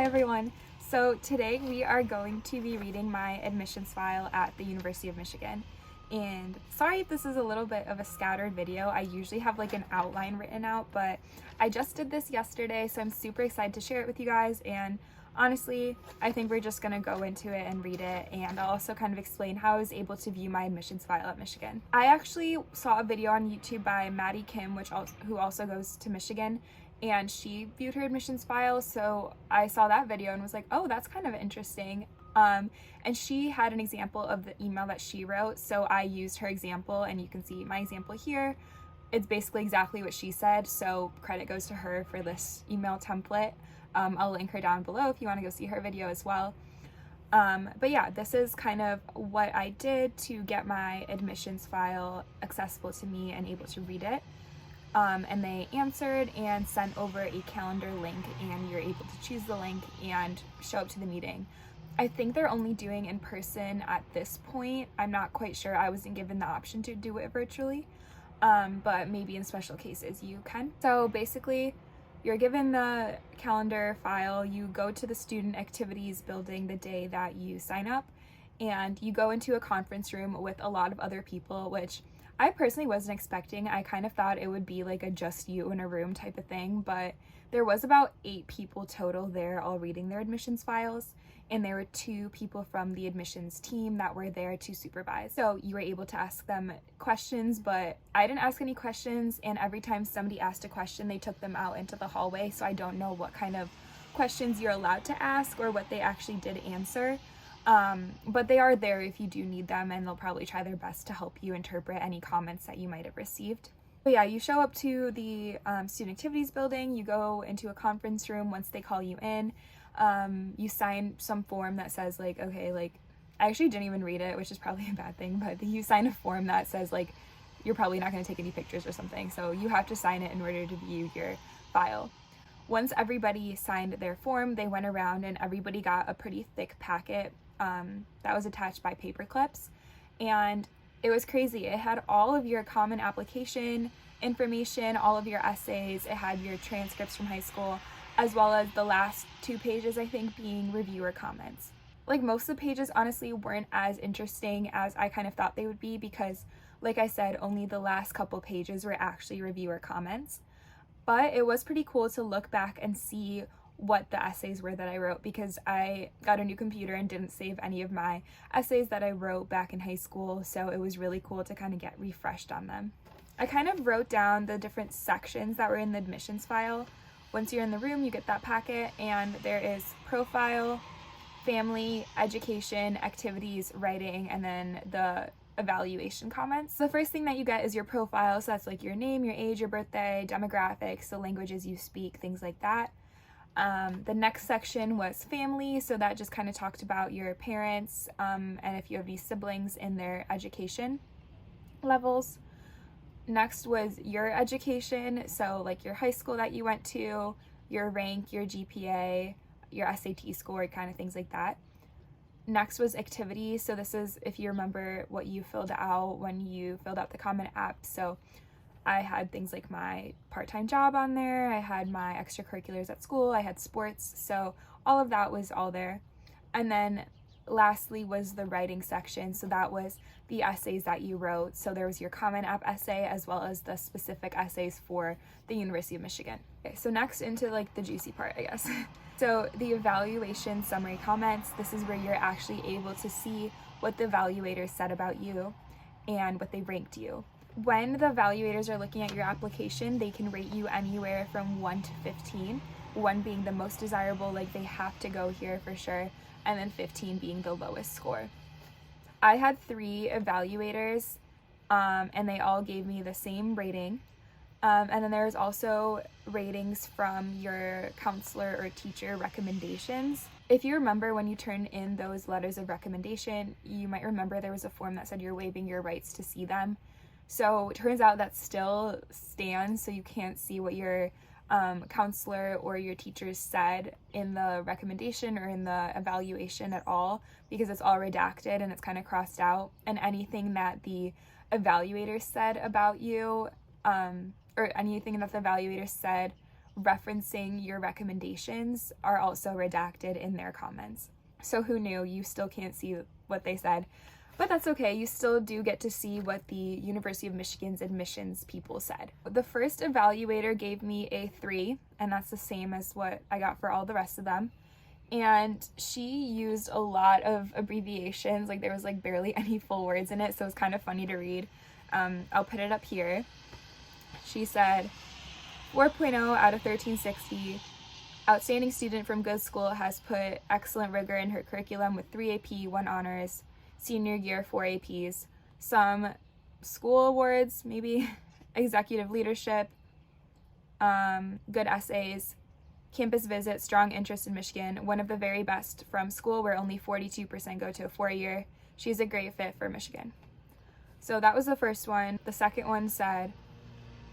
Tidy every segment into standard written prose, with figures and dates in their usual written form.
Hi everyone! So today we are going to be reading my admissions file at the University of Michigan. And sorry if this is a little bit of a scattered video. I usually have like an outline written out, but I just did this yesterday, so I'm super excited to share it with you guys. And honestly, I think we're just gonna go into it and read it, and I'll also kind of explain how I was able to view my admissions file at Michigan. I actually saw a video on YouTube by Maddie Kim, who also goes to Michigan, and she viewed her admissions file, so I saw that video and was like, oh, that's kind of interesting. And she had an example of the email that she wrote, so I used her example, and you can see my example here. It's basically exactly what she said, so credit goes to her for this email template. I'll link her down below if you want to go see her video as well. But yeah, this is kind of what I did to get my admissions file accessible to me and able to read it. And they answered and sent over a calendar link, and you're able to choose the link and show up to the meeting. I think they're only doing in person at this point. I'm not quite sure. I wasn't given the option to do it virtually, but maybe in special cases you can. So basically, you're given the calendar file, you go to the student activities building the day that you sign up, and you go into a conference room with a lot of other people, which I personally wasn't expecting. I kind of thought it would be like a just you in a room type of thing, but there was about 8 people total there all reading their admissions files, and there were 2 people from the admissions team that were there to supervise. So you were able to ask them questions, but I didn't ask any questions, and every time somebody asked a question, they took them out into the hallway, so I don't know what kind of questions you're allowed to ask or what they actually did answer. But they are there if you do need them, and they'll probably try their best to help you interpret any comments that you might have received. But yeah, you show up to the student activities building, you go into a conference room once they call you in, you sign some form that says like, okay, like, I actually didn't even read it, which is probably a bad thing, but you sign a form that says like, you're probably not going to take any pictures or something, so you have to sign it in order to view your file. Once everybody signed their form, they went around and everybody got a pretty thick packet that was attached by paper clips, and it was crazy. It had all of your common application information, all of your essays, it had your transcripts from high school, as well as the last 2 pages, I think, being reviewer comments. Like, most of the pages honestly weren't as interesting as I kind of thought they would be, because like I said, only the last couple pages were actually reviewer comments. But it was pretty cool to look back and see what the essays were that I wrote, because I got a new computer and didn't save any of my essays that I wrote back in high school, so it was really cool to kind of get refreshed on them. I kind of wrote down the different sections that were in the admissions file. Once you're in the room, you get that packet, and there is profile, family, education, activities, writing, and then the evaluation comments. The first thing that you get is your profile, so that's like your name, your age, your birthday, demographics, the languages you speak, things like that. The next section was family, so that just kind of talked about your parents, and if you have any siblings in their education levels. Next was your education, so like your high school that you went to, your rank, your GPA, your SAT score, kind of things like that. Next was activities, so this is if you remember what you filled out when you filled out the Common App. So I had things like my part-time job on there, I had my extracurriculars at school, I had sports, so all of that was all there. And then lastly was the writing section, so that was the essays that you wrote. So there was your Common App essay as well as the specific essays for the University of Michigan. Okay, so next into like the juicy part, I guess. So the evaluation summary comments, this is where you're actually able to see what the evaluators said about you and what they ranked you. When the evaluators are looking at your application, they can rate you anywhere from 1 to 15, 1 being the most desirable, like they have to go here for sure, and then 15 being the lowest score. I had 3 evaluators, and they all gave me the same rating. And then there's also ratings from your counselor or teacher recommendations. If you remember when you turn in those letters of recommendation, you might remember there was a form that said you're waiving your rights to see them. So it turns out that still stands, so you can't see what your counselor or your teachers said in the recommendation or in the evaluation at all, because it's all redacted and it's kind of crossed out, and anything that the evaluators said about you, or anything that the evaluators said referencing your recommendations are also redacted in their comments. So who knew? You still can't see what they said, but that's okay. You still do get to see what the University of Michigan's admissions people said. The first evaluator gave me a 3, and that's the same as what I got for all the rest of them. And she used a lot of abbreviations, like there was like barely any full words in it, so it's kind of funny to read. I'll put it up here. She said, 4.0 out of 1360. Outstanding student from good school, has put excellent rigor in her curriculum with 3 AP, 1 honors. Senior year, 4 APs. Some school awards, maybe. Executive leadership. Good essays. Campus visit, strong interest in Michigan. One of the very best from school, where only 42% go to a 4-year. She's a great fit for Michigan. So that was the first one. The second one said,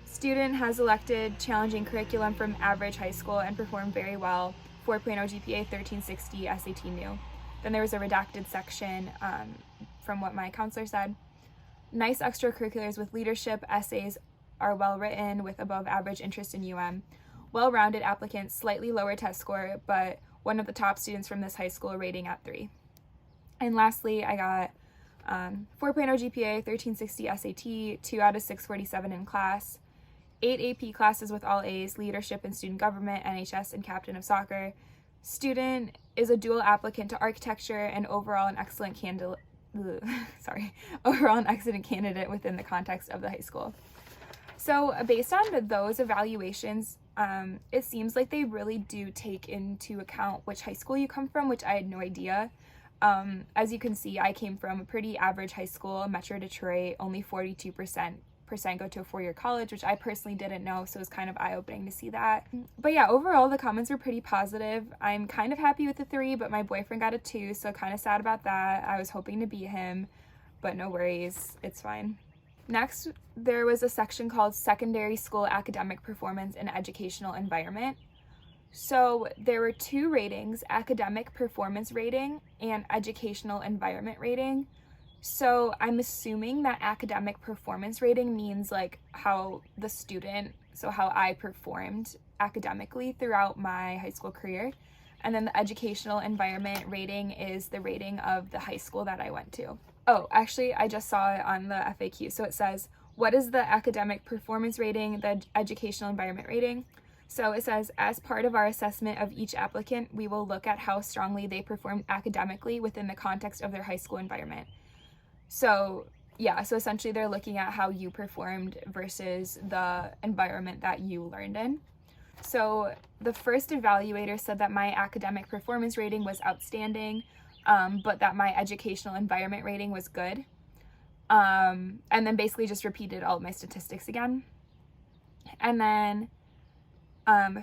student has elected challenging curriculum from average high school and performed very well. 4.0 GPA, 1360 SAT new. Then there was a redacted section from what my counselor said. Nice extracurriculars with leadership. Essays are well written with above average interest in UM. Well-rounded applicant, slightly lower test score, but one of the top students from this high school, rating at 3. And lastly, I got 4.0 GPA, 1360 SAT, 2 out of 647 in class, 8 AP classes with all A's, leadership and student government, NHS, and captain of soccer. Student is a dual applicant to architecture and overall an excellent candidate within the context of the high school. So based on those evaluations, it seems like they really do take into account which high school you come from, which I had no idea. As you can see, I came from a pretty average high school, Metro Detroit. Only 42% go to a 4-year college, which I personally didn't know, so it was kind of eye-opening to see that. But yeah, overall the comments were pretty positive. I'm kind of happy with the 3, but my boyfriend got a 2, so kind of sad about that. I was hoping to beat him, but no worries, it's fine. Next, there was a section called Secondary School Academic Performance and Educational Environment. So there were 2 ratings, Academic Performance Rating and Educational Environment Rating. So I'm assuming that academic performance rating means like how the student, so how I performed academically throughout my high school career. And then the educational environment rating is the rating of the high school that I went to. Oh, actually, I just saw it on the FAQ. So it says, what is the academic performance rating, the educational environment rating? So it says, as part of our assessment of each applicant, we will look at how strongly they performed academically within the context of their high school environment. So yeah, so essentially they're looking at how you performed versus the environment that you learned in. So the first evaluator said that my academic performance rating was outstanding, but that my educational environment rating was good. And then basically just repeated all of my statistics again. And then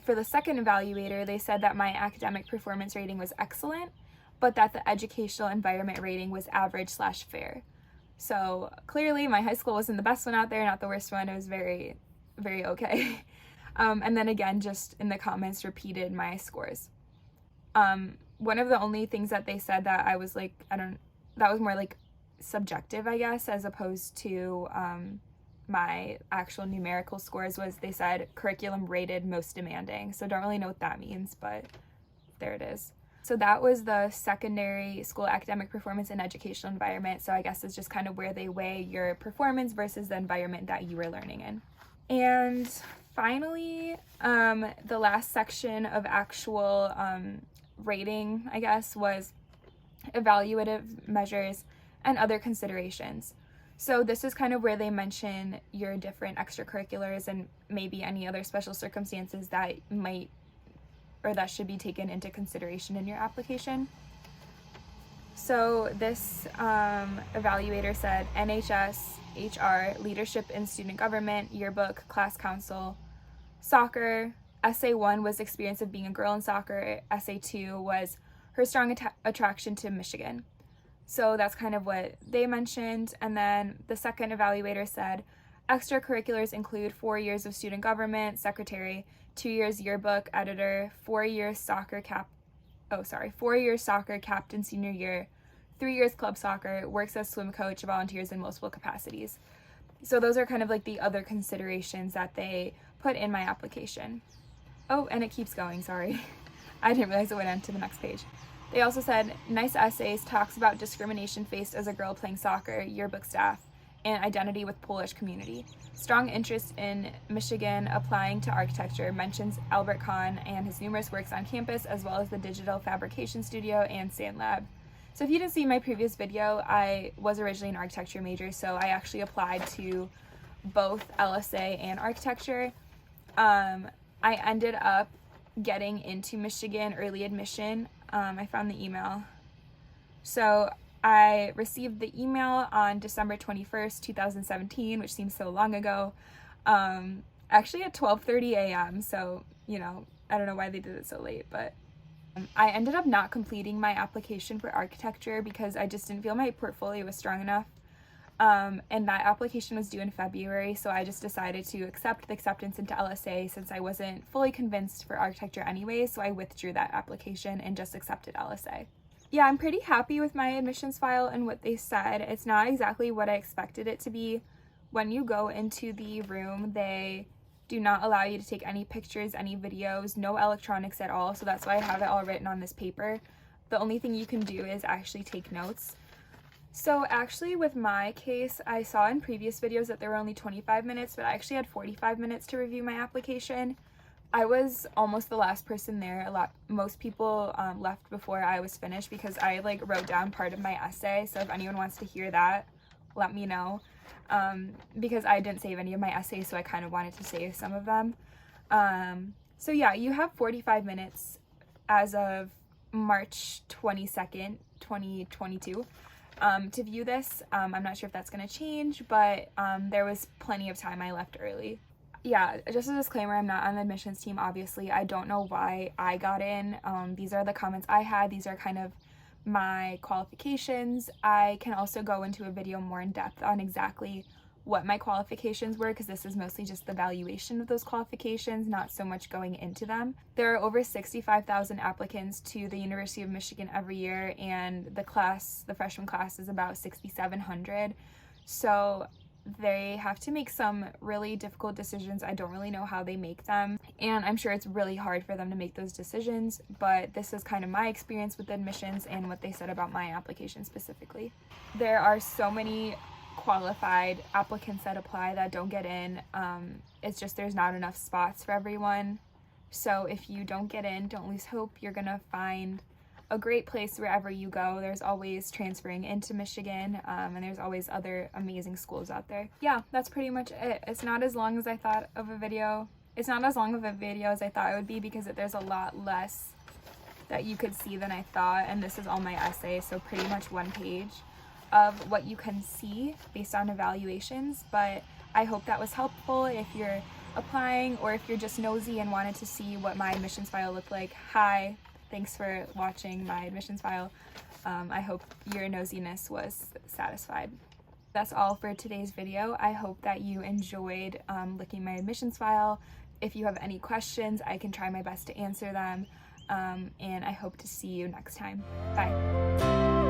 for the second evaluator, they said that my academic performance rating was excellent, but that the educational environment rating was average/fair. So clearly my high school wasn't the best one out there, not the worst one. It was very, very okay. And then again, just in the comments, repeated my scores. One of the only things that they said that I was like, that was more like subjective, I guess, as opposed to my actual numerical scores, was they said curriculum rated most demanding. So don't really know what that means, but there it is. So that was the secondary school academic performance and educational environment. So I guess it's just kind of where they weigh your performance versus the environment that you were learning in. And finally, the last section of actual rating, I guess, was evaluative measures and other considerations. So this is kind of where they mention your different extracurriculars and maybe any other special circumstances that might or that should be taken into consideration in your application. So this evaluator said NHS, HR, leadership in student government, yearbook, class council, soccer. SA1 was experience of being a girl in soccer. SA2 was her strong attraction to Michigan. So that's kind of what they mentioned. And then the second evaluator said extracurriculars include 4 years of student government, secretary, 2 years yearbook, editor, 4 years soccer captain senior year, 3 years club soccer, works as swim coach, volunteers in multiple capacities. So those are kind of like the other considerations that they put in my application. Oh, and it keeps going, sorry. I didn't realize it went on to the next page. They also said, nice essays, talks about discrimination faced as a girl playing soccer, yearbook staff, and identity with Polish community. Strong interest in Michigan applying to architecture, mentions Albert and his numerous works on campus, as well as the digital fabrication studio and sand lab. So if you didn't see my previous video, I was originally an architecture major, so I actually applied to both LSA and architecture. I ended up getting into Michigan early admission. I found the email. So I received the email on December 21st, 2017, which seems so long ago, actually at 12:30 a.m. So, you know, I don't know why they did it so late, but I ended up not completing my application for architecture because I just didn't feel my portfolio was strong enough. And that application was due in February, so I just decided to accept the acceptance into LSA since I wasn't fully convinced for architecture anyway, so I withdrew that application and just accepted LSA. Yeah, I'm pretty happy with my admissions file and what they said. It's not exactly what I expected it to be. When you go into the room, they do not allow you to take any pictures, any videos, no electronics at all, so that's why I have it all written on this paper. The only thing you can do is actually take notes. So actually with my case, I saw in previous videos that there were only 25 minutes, but I actually had 45 minutes to review my application. I was almost the last person there. Most people left before I was finished because I like wrote down part of my essay. So if anyone wants to hear that, let me know. Because I didn't save any of my essays, so I kind of wanted to save some of them. So yeah, you have 45 minutes as of March 22nd, 2022. To view this. I'm not sure if that's going to change, but there was plenty of time I left early. Yeah, just a disclaimer, I'm not on the admissions team, obviously. I don't know why I got in. These are the comments I had. These are kind of my qualifications. I can also go into a video more in depth on exactly what my qualifications were, because this is mostly just the valuation of those qualifications, not so much going into them. There are over 65,000 applicants to the University of Michigan every year, and the freshman class is about 6,700. So they have to make some really difficult decisions. I don't really know how they make them, and I'm sure it's really hard for them to make those decisions, but this is kind of my experience with admissions and what they said about my application specifically. There are so many qualified applicants that apply that don't get in. It's just there's not enough spots for everyone. So if you don't get in, don't lose hope. You're gonna find a great place wherever you go. There's always transferring into Michigan, and there's always other amazing schools out there. Yeah, that's pretty much it. It's not as long as I thought of a video. It's not as long of a video as I thought it would be because there's a lot less that you could see than I thought, and this is all my essay, so pretty much one page of what you can see based on evaluations. But I hope that was helpful if you're applying or if you're just nosy and wanted to see what my admissions file looked like. Hi, thanks for watching my admissions file. I hope your nosiness was satisfied. That's all for today's video. I hope that you enjoyed looking my admissions file. If you have any questions, I can try my best to answer them. And I hope to see you next time. Bye.